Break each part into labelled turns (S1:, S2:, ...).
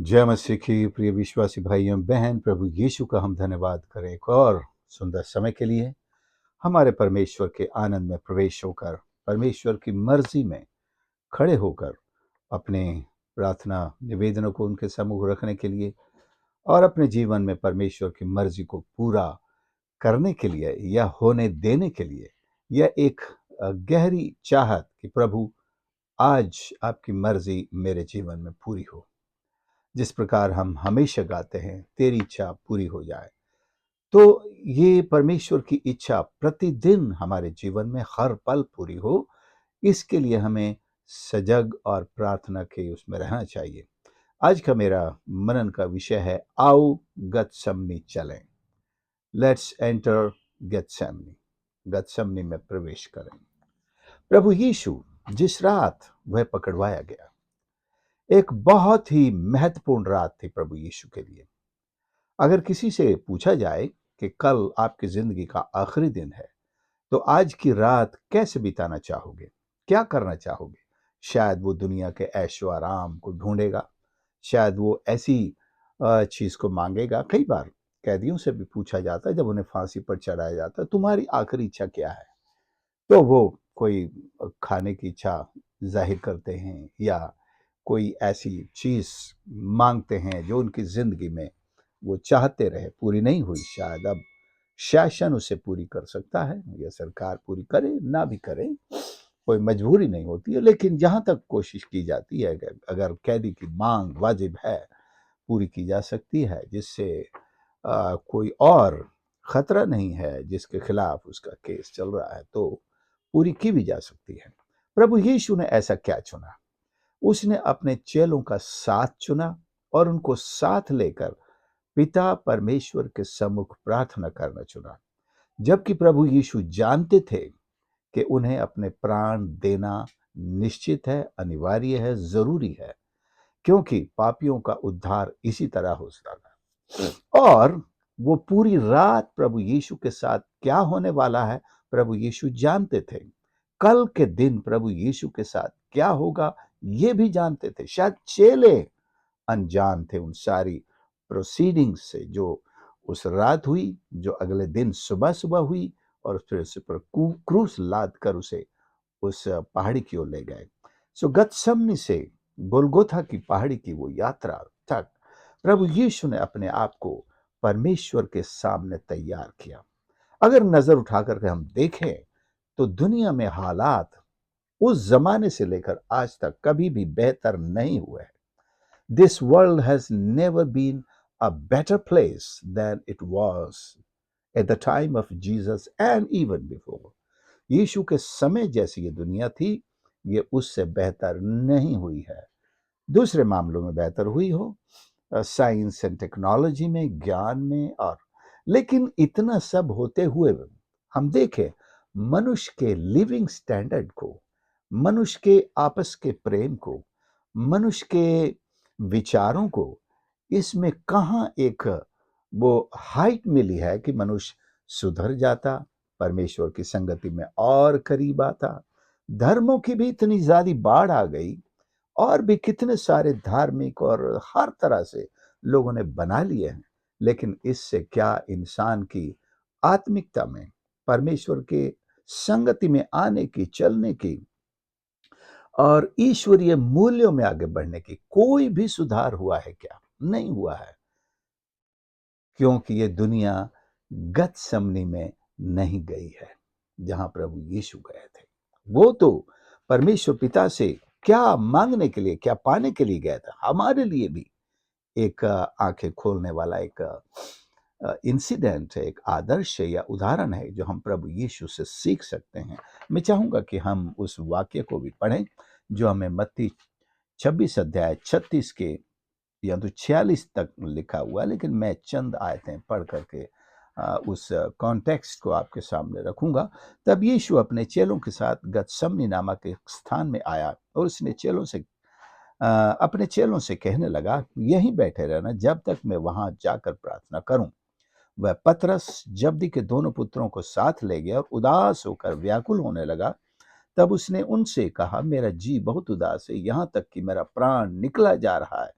S1: जय मसीह की प्रिय विश्वासी भाइयों बहन, प्रभु यीशु का हम धन्यवाद करें एक और सुंदर समय के लिए। हमारे परमेश्वर के आनंद में प्रवेश होकर, परमेश्वर की मर्जी में खड़े होकर अपने प्रार्थना निवेदनों को उनके सम्मुख रखने के लिए और अपने जीवन में परमेश्वर की मर्जी को पूरा करने के लिए या होने देने के लिए, यह एक गहरी चाहत कि प्रभु आज आपकी मर्जी मेरे जीवन में पूरी हो। जिस प्रकार हम हमेशा गाते हैं, तेरी इच्छा पूरी हो जाए, तो ये परमेश्वर की इच्छा प्रतिदिन हमारे जीवन में हर पल पूरी हो, इसके लिए हमें सजग और प्रार्थना के उसमें रहना चाहिए। आज का मेरा मनन का विषय है, आओ गतसमनी चलें। लेट्स एंटर गतसमनी। गतसमनी में प्रवेश करें। प्रभु यीशु जिस रात वह पकड़वाया गया, एक बहुत ही महत्वपूर्ण रात थी प्रभु यीशु के लिए। अगर किसी से पूछा जाए कि कल आपकी जिंदगी का आखिरी दिन है, तो आज की रात कैसे बिताना चाहोगे, क्या करना चाहोगे? शायद वो दुनिया के ऐशो आराम को ढूंढेगा, शायद वो ऐसी चीज को मांगेगा। कई बार कैदियों से भी पूछा जाता है, जब उन्हें फांसी पर चढ़ाया जाता है, तुम्हारी आखिरी इच्छा क्या है? तो वो कोई खाने की इच्छा जाहिर करते हैं या कोई ऐसी चीज मांगते हैं जो उनकी जिंदगी में वो चाहते रहे, पूरी नहीं हुई। शायद अब शासन उसे पूरी कर सकता है या सरकार पूरी करे ना भी करे, कोई मजबूरी नहीं होती है, लेकिन जहां तक कोशिश की जाती है, अगर कैदी की मांग वाजिब है, पूरी की जा सकती है, जिससे कोई और खतरा नहीं है, जिसके खिलाफ उसका केस चल रहा है, तो पूरी की भी जा सकती है। प्रभु यीशु ने ऐसा क्या चुना? उसने अपने चेलों का साथ चुना और उनको साथ लेकर पिता परमेश्वर के सम्मुख प्रार्थना करना चुना। जबकि प्रभु यीशु जानते थे कि उन्हें अपने प्राण देना निश्चित है, अनिवार्य है, जरूरी है, क्योंकि पापियों का उद्धार इसी तरह हो सकता था। और वो पूरी रात प्रभु यीशु के साथ क्या होने वाला है, प्रभु यीशु जानते थे। कल के दिन प्रभु यीशु के साथ क्या होगा, ये भी जानते थे। शायद चेले अनजान थे उन सारी प्रोसीडिंग्स से, जो उस रात हुई, जो अगले दिन सुबह सुबह हुई, और फिर उस पर क्रूस लाद कर उसे उस पहाड़ी की ओर ले गए। सो गतसमनी से गोलगोथा की पहाड़ी की वो यात्रा तक प्रभु यीशु ने अपने आप को परमेश्वर के सामने तैयार किया। अगर नजर उठाकर के हम देखें, तो दुनिया में हालात उस जमाने से लेकर आज तक कभी भी बेहतर नहीं हुए हैं। This world has never been a better place than it was at the time of Jesus and even before. यीशु के समय जैसी ये दुनिया थी, ये उससे बेहतर नहीं हुई है। दूसरे मामलों में बेहतर हुई हो, साइंस एंड टेक्नोलॉजी में, ज्ञान में, और लेकिन इतना सब होते हुए हम देखें मनुष्य के लिविंग स्टैंडर्ड को, मनुष्य के आपस के प्रेम को, मनुष्य के विचारों को, इसमें कहाँ एक वो हाइट मिली है कि मनुष्य सुधर जाता, परमेश्वर की संगति में और करीब आता। धर्मों की भी इतनी ज्यादा बाढ़ आ गई, और भी कितने सारे धार्मिक और हर तरह से लोगों ने बना लिए हैं, लेकिन इससे क्या इंसान की आत्मिकता में, परमेश्वर के संगति में आने की, चलने की और ईश्वरीय मूल्यों में आगे बढ़ने की कोई भी सुधार हुआ है क्या? नहीं हुआ है, क्योंकि ये दुनिया गतसमनी में नहीं गई है जहां प्रभु यीशु गए थे। वो तो परमेश्वर पिता से क्या मांगने के लिए, क्या पाने के लिए गया था। हमारे लिए भी एक आंखें खोलने वाला एक इंसिडेंट है, एक आदर्श है या उदाहरण है, जो हम प्रभु यीशु से सीख सकते हैं। मैं चाहूंगा कि हम उस वाक्य को भी पढ़ें, जो हमें मत्ती 26 अध्याय 36 के या तो 46 तक लिखा हुआ है, लेकिन मैं चंद आयतें पढ़ करके उस कॉन्टेक्स्ट को आपके सामने रखूंगा। तब यीशु अपने चेलों के साथ गतसमनी नामक एक स्थान में आया, और उसने अपने चेलों से कहने लगा, यहीं बैठे रहना जब तक मैं वहां जाकर प्रार्थना करूं। वह पतरस, जब्दी के दोनों पुत्रों को साथ ले गया और उदास होकर व्याकुल होने लगा। तब उसने उनसे कहा, मेरा जी बहुत उदास है, यहाँ तक कि मेरा प्राण निकला जा रहा है।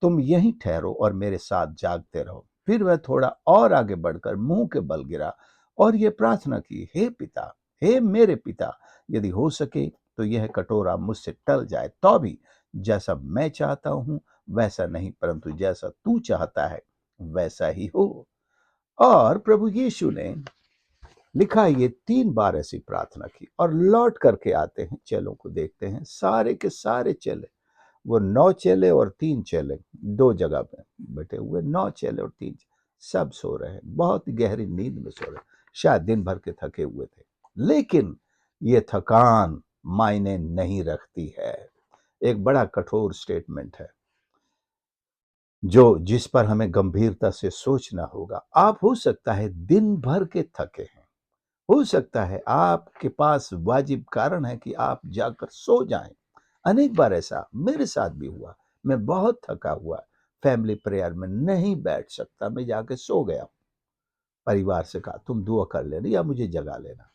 S1: तुम यहीं ठहरो और मेरे साथ जागते रहो। फिर वह थोड़ा और आगे बढ़कर मुंह के बल गिरा और ये प्रार्थना की, हे पिता, हे मेरे पिता, यदि हो सके तो यह कटोरा मुझसे टल जाए, तो भी जैसा मैं चाहता हूं वैसा नहीं, परंतु जैसा तू चाहता है वैसा ही हो। और प्रभु यीशु ने लिखा ये 3 बार ऐसी प्रार्थना की। और लौट करके आते हैं, चेलों को देखते हैं, सारे के सारे चेले, वो 9 चेले और 3 चेले, 2 जगह पे बैठे हुए, 9 चेले और 3 चेले, सब सो रहे हैं, बहुत गहरी नींद में सो रहे हैं, शायद दिन भर के थके हुए थे। लेकिन ये थकान मायने नहीं रखती है। एक बड़ा कठोर स्टेटमेंट है जिस पर हमें गंभीरता से सोचना होगा। आप हो सकता है दिन भर के थके हैं, हो सकता है आपके पास वाजिब कारण है कि आप जाकर सो जाएं। अनेक बार ऐसा मेरे साथ भी हुआ, मैं बहुत थका हुआ, फैमिली प्रेयर में नहीं बैठ सकता, मैं जाके सो गया। परिवार से कहा तुम दुआ कर लेना या मुझे जगा लेना,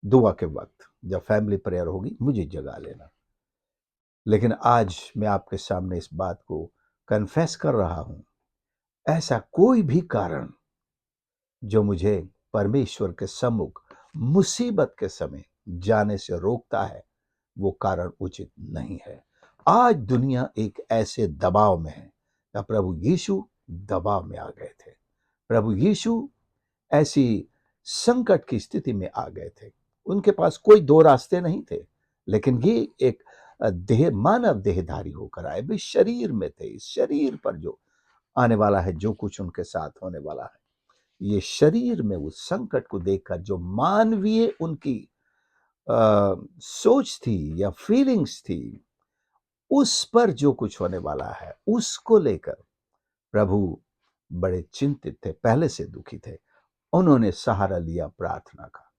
S1: दुआ के वक्त जब फैमिली प्रेयर होगी मुझे जगा लेना। लेकिन आज मैं आपके सामने इस बात को कन्फेस कर रहा हूं, ऐसा कोई भी कारण जो मुझे परमेश्वर के सम्मुख मुसीबत के समय जाने से रोकता है, वो कारण उचित नहीं है। आज दुनिया एक ऐसे दबाव में है, या प्रभु यीशु दबाव में आ गए थे। प्रभु यीशु ऐसी संकट की स्थिति में आ गए थे। उनके पास कोई 2 रास्ते नहीं थे, लेकिन ये एक मानव देहधारी होकर आए, वे शरीर में थे। इस शरीर पर जो आने वाला है, जो कुछ उनके साथ होने वाला है, ये शरीर में उस संकट को देखकर जो मानवीय उनकी सोच थी या फीलिंग्स थी, उस पर जो कुछ होने वाला है उसको लेकर प्रभु बड़े चिंतित थे, पहले से दुखी थे। उन्होंने सहारा लिया प्रार्थना का।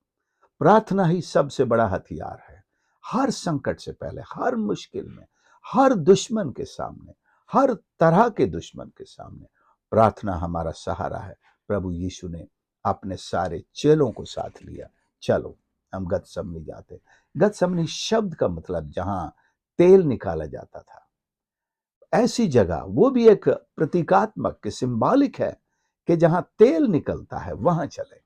S1: प्रार्थना ही सबसे बड़ा हथियार है। हर संकट से पहले, हर मुश्किल में, हर दुश्मन के सामने, हर तरह के दुश्मन के सामने प्रार्थना हमारा सहारा है। प्रभु यीशु ने अपने सारे चेलों को साथ लिया। चलो हम गतसमनी जाते। गतसमनी शब्द का मतलब जहां तेल निकाला जाता था, ऐसी जगह, वो भी एक प्रतीकात्मक के सिंबॉलिक है कि जहां तेल निकलता है वहां चले।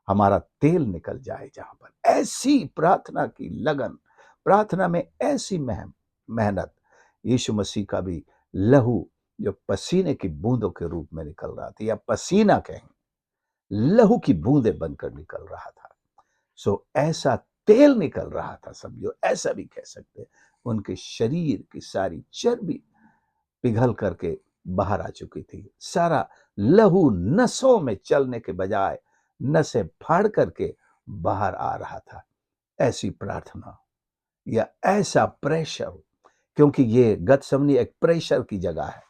S1: हमारा तेल निकल जाए जहां पर। ऐसी प्रार्थना की लगन, प्रार्थना में ऐसी मेहनत। यीशु मसीह का भी लहू जो पसीने की बूंदों के रूप में निकल रहा था, या पसीना कहें, लहू की बूंदें बनकर निकल रहा था। सो ऐसा तेल निकल रहा था, समझो, ऐसा भी कह सकते हैं। उनके शरीर की सारी चर्बी पिघल करके बाहर आ चुकी थी। सारा लहू नसों में चलने के बजाय नसें फाड़ करके बाहर आ रहा था। ऐसी प्रार्थना या ऐसा प्रेशर, क्योंकि ये गतसमनी एक प्रेशर की जगह है।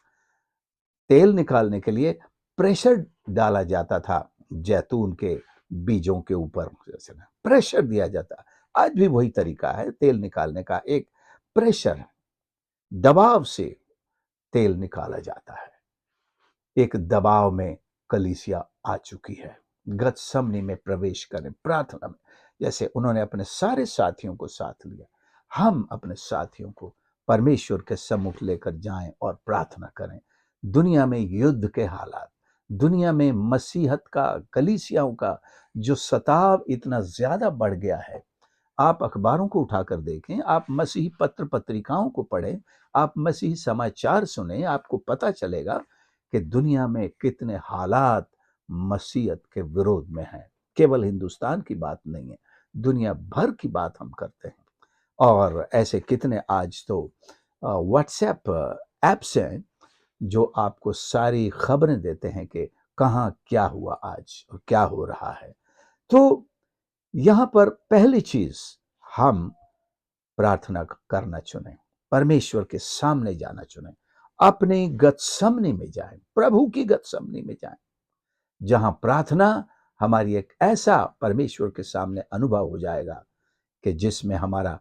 S1: तेल निकालने के लिए प्रेशर डाला जाता था, जैतून के बीजों के ऊपर प्रेशर दिया जाता। आज भी वही तरीका है तेल निकालने का, एक प्रेशर, दबाव से तेल निकाला जाता है। एक दबाव में कलीसिया आ चुकी है। गतसमनी में प्रवेश करें प्रार्थना में, जैसे उन्होंने अपने सारे साथियों को साथ लिया। हम अपने साथियों को परमेश्वर के सम्मुख लेकर जाएं और प्रार्थना करें। दुनिया में युद्ध के हालात, दुनिया में मसीहत का, कलीसियाओं का जो सताव इतना ज्यादा बढ़ गया है। आप अखबारों को उठाकर देखें, आप मसीही पत्र पत्रिकाओं को पढ़ें, आप मसीही समाचार सुने, आपको पता चलेगा कि दुनिया में कितने हालात मसीहत के विरोध में हैं। केवल हिंदुस्तान की बात नहीं है, दुनिया भर की बात हम करते हैं। और ऐसे कितने आज तो व्हाट्सएप ऐप्स हैं जो आपको सारी खबरें देते हैं कि कहाँ क्या हुआ आज और क्या हो रहा है। तो यहां पर पहली चीज, हम प्रार्थना करना चुनें, परमेश्वर के सामने जाना चुनें, अपनी गतसमनी में जाएं, प्रभु की गतसमनी में जाएं, जहां प्रार्थना हमारी एक ऐसा परमेश्वर के सामने अनुभव हो जाएगा कि जिसमें हमारा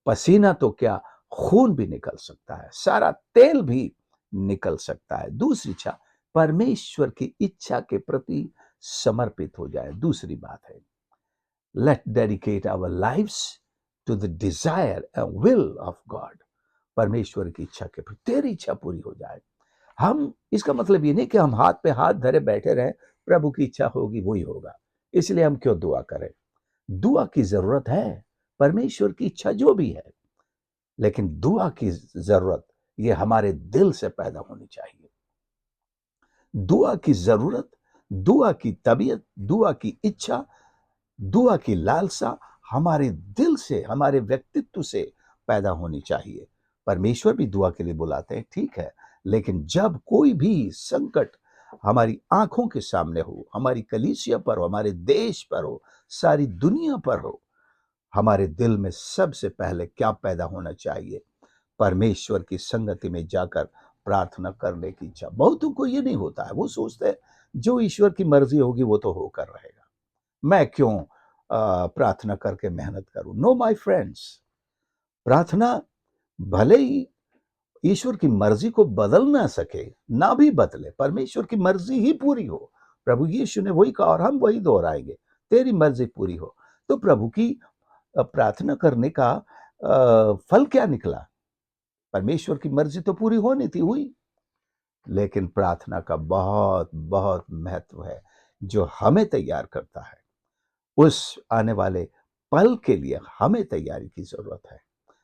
S1: पसीना तो क्या, खून भी निकल सकता है, सारा तेल भी निकल सकता है। दूसरी इच्छा, परमेश्वर की इच्छा के प्रति समर्पित हो जाए। दूसरी बात है, let dedicate our lives to the desire and will of God. परमेश्वर की इच्छा के प्रति, तेरी इच्छा पूरी हो जाए। हम इसका मतलब ये नहीं कि हम हाथ पे हाथ धरे बैठे रहें, प्रभु की इच्छा होगी वही होगा, इसलिए हम क्यों दुआ करें। दुआ की जरूरत है, परमेश्वर की इच्छा जो भी है, लेकिन दुआ की जरूरत ये हमारे दिल से पैदा होनी चाहिए। दुआ की जरूरत, दुआ की तबीयत, दुआ की इच्छा, दुआ की लालसा हमारे दिल से, हमारे व्यक्तित्व से पैदा होनी चाहिए। परमेश्वर भी दुआ के लिए बुलाते हैं, ठीक है, लेकिन जब कोई भी संकट हमारी आंखों के सामने हो, हमारी कलीसिया पर हो, हमारे देश पर हो, सारी दुनिया पर हो, हमारे दिल में सबसे पहले क्या पैदा होना चाहिए? परमेश्वर की संगति में जाकर प्रार्थना करने की इच्छा। बहुतों को ये नहीं होता है, वो सोचते हैं जो ईश्वर की मर्जी होगी वो तो होकर रहेगा, मैं क्यों प्रार्थना करके मेहनत करूं। नो माय फ्रेंड्स, प्रार्थना भले ही ईश्वर की मर्जी को बदल ना सके, ना भी बदले, परमेश्वर की मर्जी ही पूरी हो। प्रभु यीशु ने वही कहा और हम वही दोहराएंगे, तेरी मर्जी पूरी हो। तो प्रभु की प्रार्थना करने का फल क्या निकला? परमेश्वर की मर्जी तो पूरी होनी थी, हुई, लेकिन प्रार्थना का बहुत बहुत महत्व है जो हमें तैयार करता है। उस आने वाले पल के लिए हमें तैयारी की जरूरत है,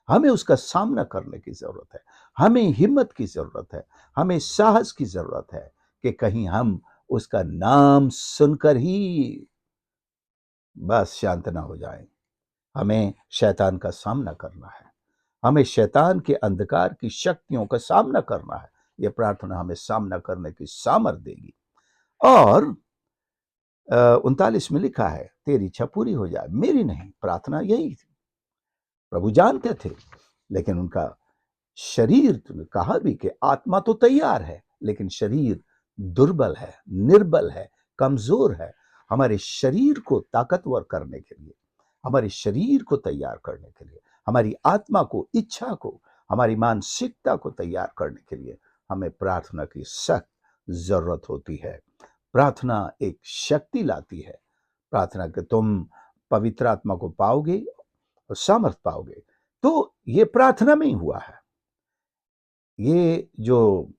S1: हमें उसका सामना करने की जरूरत है, हमें हिम्मत की जरूरत है, हमें साहस की जरूरत है कि कहीं हम उसका नाम सुनकर ही बस शांत ना हो जाएं। हमें शैतान का सामना करना है, हमें शैतान के अंधकार की शक्तियों का सामना करना है। यह प्रार्थना हमें सामना करने की सामर्थ देगी। और 39 में लिखा है, तेरी इच्छा पूरी हो जाए, मेरी नहीं, प्रार्थना यही थी। प्रभु जानते थे, लेकिन उनका शरीर, तुमने कहा भी कि आत्मा तो तैयार है लेकिन शरीर दुर्बल है, निर्बल है, कमजोर है। हमारे शरीर को ताकतवर करने के लिए, हमारे शरीर को तैयार करने के लिए, हमारी आत्मा को, इच्छा को, हमारी मानसिकता को तैयार करने के लिए हमें प्रार्थना की सख्त जरूरत होती है। प्रार्थना एक शक्ति लाती है। प्रार्थना के तुम पवित्र आत्मा को पाओगे और सामर्थ पाओगे। तो ये प्रार्थना में ही हुआ है। ये जो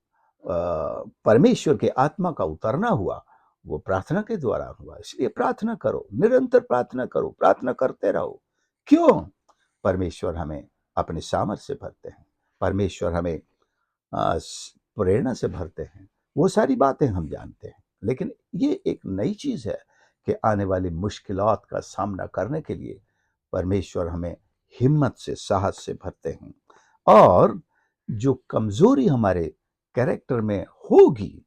S1: परमेश्वर के आत्मा का उतरना हुआ वो प्रार्थना के द्वारा हुआ। इसलिए प्रार्थना करो, निरंतर प्रार्थना करो, प्रार्थना करते रहो। क्यों? परमेश्वर हमें अपने सामर्थ्य से भरते हैं, परमेश्वर हमें प्रेरणा से भरते हैं। वो सारी बातें हम जानते हैं, लेकिन ये एक नई चीज है कि आने वाली मुश्किलात का सामना करने के लिए परमेश्वर हमें हिम्मत से, साहस से भरते हैं। और जो कमजोरी हमारे कैरेक्टर में होगी,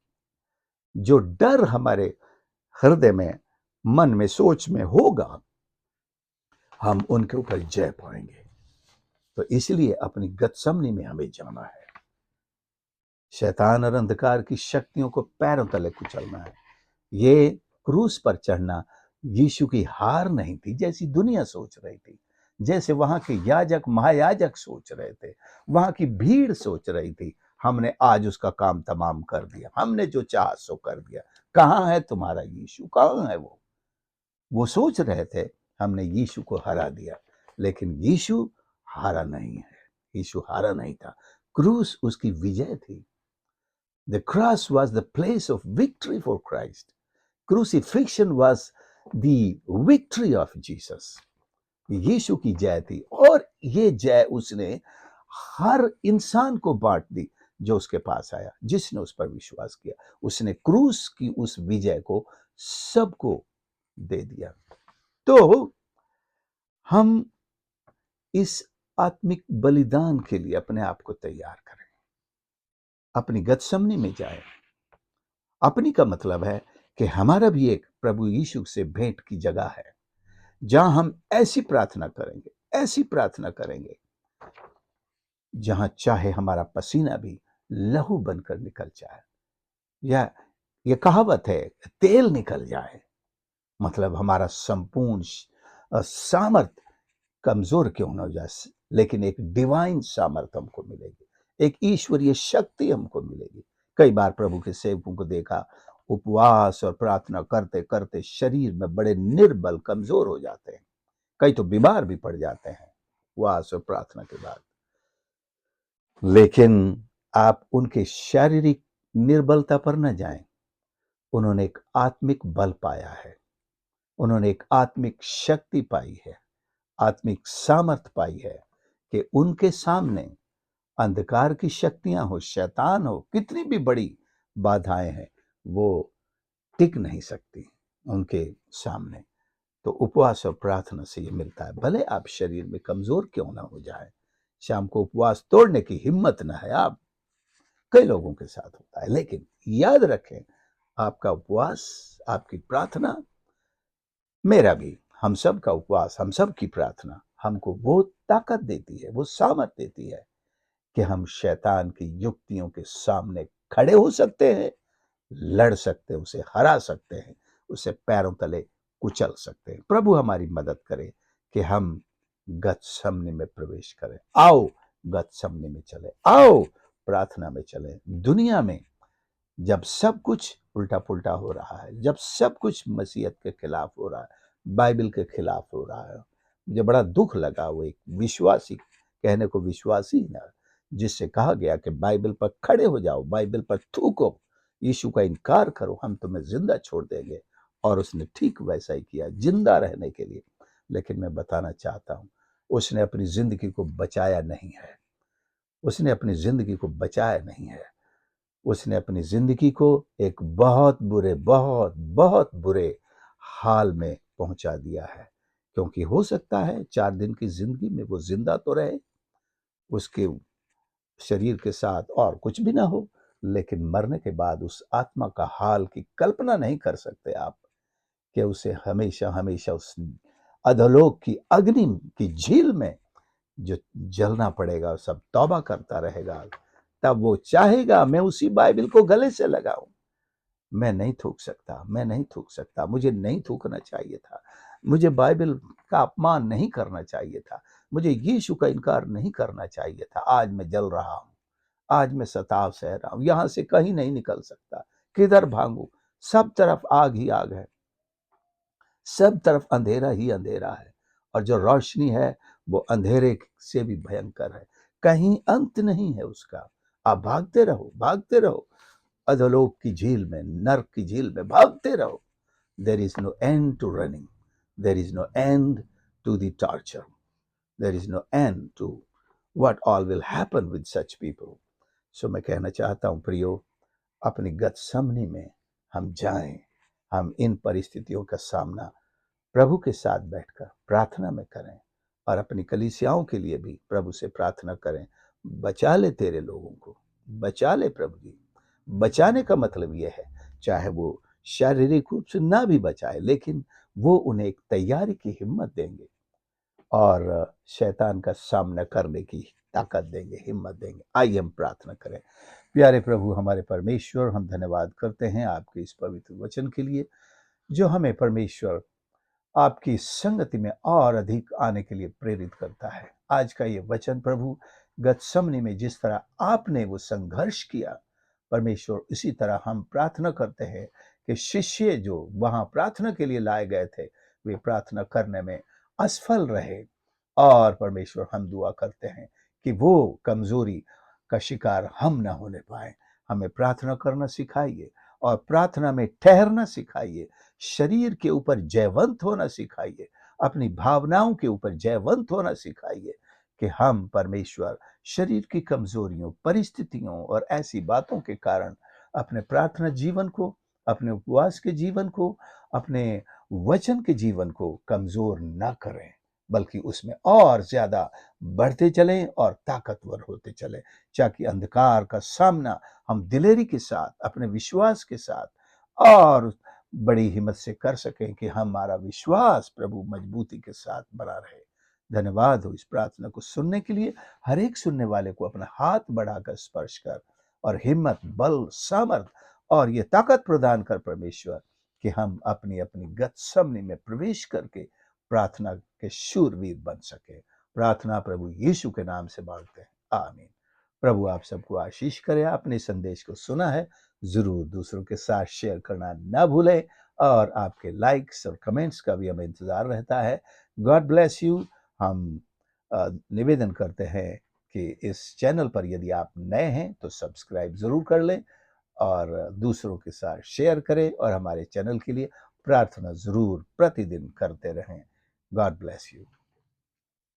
S1: जो डर हमारे हृदय में, मन में, सोच में होगा, हम उनके ऊपर जय पाएंगे। तो इसलिए अपनी गतसमनी में हमें जाना है, शैतान और अंधकार की शक्तियों को पैरों तले कुचलना है। ये क्रूस पर चढ़ना यीशु की हार नहीं थी जैसी दुनिया सोच रही थी, जैसे वहां के याजक महायाजक सोच रहे थे, वहां की भीड़ सोच रही थी। हमने आज उसका काम तमाम कर दिया, हमने जो चाहा सो कर दिया, कहाँ है तुम्हारा यीशु, कहाँ है वो सोच रहे थे। हमने यीशु को हरा दिया, लेकिन यीशु हारा नहीं है, यीशु हारा नहीं था, क्रूस उसकी विजय थी। The cross was the place of victory for Christ. Crucifixion was the victory of Jesus. यीशु की जय थी और ये जय उसने हर इंसान को बांट दी जो उसके पास आया, जिसने उस पर विश्वास किया। उसने क्रूस की उस विजय को सबको दे दिया। तो हम इस आत्मिक बलिदान के लिए अपने आप को तैयार करें, अपनी गतसमनी में जाए। अपनी का मतलब है कि हमारा भी एक प्रभु यीशु से भेंट की जगह है, जहां हम ऐसी प्रार्थना करेंगे, ऐसी प्रार्थना करेंगे जहां चाहे हमारा पसीना भी लहू बनकर निकल जाए, या ये कहावत है तेल निकल जाए, मतलब हमारा संपूर्ण सामर्थ कमजोर क्यों न हो जाए, लेकिन एक डिवाइन सामर्थ हमको मिलेगी, एक ईश्वरीय शक्ति हमको मिलेगी। कई बार प्रभु के सेवकों को देखा, उपवास और प्रार्थना करते करते शरीर में बड़े निर्बल, कमजोर हो जाते हैं, कई तो बीमार भी पड़ जाते हैं उपवास और प्रार्थना के बाद। लेकिन आप उनके शारीरिक निर्बलता पर न जाएं। उन्होंने एक आत्मिक बल पाया है, उन्होंने एक आत्मिक शक्ति पाई है, आत्मिक सामर्थ पाई है कि उनके सामने अंधकार की शक्तियां हो, शैतान हो, कितनी भी बड़ी बाधाएं हैं, वो टिक नहीं सकती उनके सामने। तो उपवास और प्रार्थना से ये मिलता है। भले आप शरीर में कमजोर क्यों ना हो जाए, शाम को उपवास तोड़ने की हिम्मत ना है आप, कई लोगों के साथ होता है, लेकिन याद रखें, आपका उपवास, आपकी प्रार्थना, मेरा भी, हम सब का उपवास, हम सब की प्रार्थना हमको वो ताकत देती है, वो सामर्थ देती है कि हम शैतान की युक्तियों के सामने खड़े हो सकते हैं, लड़ सकते हैं, उसे हरा सकते हैं, उसे पैरों तले कुचल सकते हैं। प्रभु हमारी मदद करे कि हम गतसमनी में प्रवेश करें। आओ गतसमनी में चले, आओ प्रार्थना में चले। दुनिया में जब सब कुछ उल्टा पुल्टा हो रहा है, जब सब कुछ मसीहत के खिलाफ हो रहा है, बाइबल के खिलाफ हो रहा है, मुझे बड़ा दुख लगा। वो एक विश्वासी, कहने को विश्वासी ना, जिससे कहा गया कि बाइबल पर खड़े हो जाओ, बाइबल पर थूको, यीशु का इनकार करो, हम तुम्हें जिंदा छोड़ देंगे। और उसने ठीक वैसा ही किया, जिंदा रहने के लिए। लेकिन मैं बताना चाहता हूं, उसने अपनी जिंदगी को बचाया नहीं है, उसने अपनी जिंदगी को बचाया नहीं है, उसने अपनी जिंदगी को एक बहुत बुरे, बहुत बहुत बुरे हाल में पहुंचा दिया है। क्योंकि हो सकता है 4 दिन की जिंदगी में वो जिंदा तो रहे, उसके शरीर के साथ और कुछ भी ना हो, लेकिन मरने के बाद उस आत्मा का हाल की कल्पना नहीं कर सकते आप, कि उसे हमेशा हमेशा उस अधोलोक की अग्नि की झील में जो जलना पड़ेगा, सब तौबा करता रहेगा। तब वो चाहेगा मैं उसी बाइबल को गले से लगाऊं। मैं नहीं थूक सकता, मैं नहीं थूक सकता, मुझे नहीं थूकना चाहिए था, मुझे बाइबल का अपमान नहीं करना चाहिए था, मुझे यीशु का इनकार नहीं करना चाहिए था। आज मैं जल रहा हूं, आज मैं सताव सह रहा हूं, यहां से कहीं नहीं निकल सकता, किधर भागूं, सब तरफ आग ही आग है, सब तरफ अंधेरा ही अंधेरा है, और जो रोशनी है वो अंधेरे से भी भयंकर है, कहीं अंत नहीं है उसका। आप भागते रहो, भागते रहो, अधोलोक की झील में, नर्क की झील में भागते रहो। There is no end to running, there is no end to the torture, there is no end to what all will happen with such people. So मैं कहना चाहता हूं प्रियो, अपनी गतसमनी में हम जाएं, हम इन परिस्थितियों का सामना प्रभु के साथ बैठकर प्रार्थना में करें, और अपनी कलीसियाओं के लिए भी प्रभु से प्रार्थना करें। बचा ले तेरे लोगों को, बचा ले प्रभु जी। बचाने का मतलब यह है, चाहे वो शारीरिक रूप से ना भी बचाए, लेकिन वो उन्हें एक तैयारी की हिम्मत देंगे, और शैतान का सामना करने की ताकत देंगे, हिम्मत देंगे। आइए हम प्रार्थना करें। प्यारे प्रभु हमारे परमेश्वर, हम धन्यवाद करते हैं आपके इस पवित्र वचन के लिए, जो हमें परमेश्वर आपकी संगति में और अधिक आने के लिए प्रेरित करता है। आज का ये वचन प्रभु, गतसमनी में जिस तरह आपने वो संघर्ष किया परमेश्वर, इसी तरह हम प्रार्थना करते हैं कि शिष्य जो वहां प्रार्थना के लिए लाए गए थे, वे प्रार्थना करने में असफल रहे। और परमेश्वर हम दुआ करते हैं कि वो कमजोरी का शिकार हम ना होने पाए। हमें प्रार्थना करना सिखाइए, और प्रार्थना में ठहरना सिखाइए, शरीर के ऊपर जयवंत होना सिखाइए, अपनी भावनाओं के ऊपर जयवंत होना सिखाइए, कि हम परमेश्वर शरीर की कमजोरियों, परिस्थितियों और ऐसी बातों के कारण अपने प्रार्थना जीवन को, अपने उपवास के जीवन को, अपने वचन के जीवन को कमजोर ना करें, बल्कि उसमें और ज्यादा बढ़ते चलें और ताकतवर होते चलें, ताकि अंधकार का सामना हम दिलेरी के साथ, अपने विश्वास के साथ और बड़ी हिम्मत से कर सकें, कि हमारा विश्वास प्रभु मजबूती के साथ बना रहे। धन्यवाद हो इस प्रार्थना को सुनने के लिए। हर एक सुनने वाले को अपना हाथ बढ़ाकर स्पर्श कर, और हिम्मत, बल, सामर्थ और ये ताकत प्रदान कर परमेश्वर, कि हम अपनी अपनी गतसमनी में प्रवेश करके प्रार्थना के शूरवीर बन सके। प्रार्थना प्रभु यीशु के नाम से मांगते हैं, आमीन। प्रभु आप सबको आशीष करे। आपने संदेश को सुना है, जरूर दूसरों के साथ शेयर करना ना भूलें, और आपके लाइक्स और कमेंट्स का भी हमें इंतजार रहता है। God bless you. हम निवेदन करते हैं कि इस चैनल पर यदि आप नए हैं तो सब्सक्राइब जरूर कर लें, और दूसरों के साथ शेयर करें और हमारे चैनल के लिए प्रार्थना ज़रूर प्रतिदिन करते रहें। God bless you.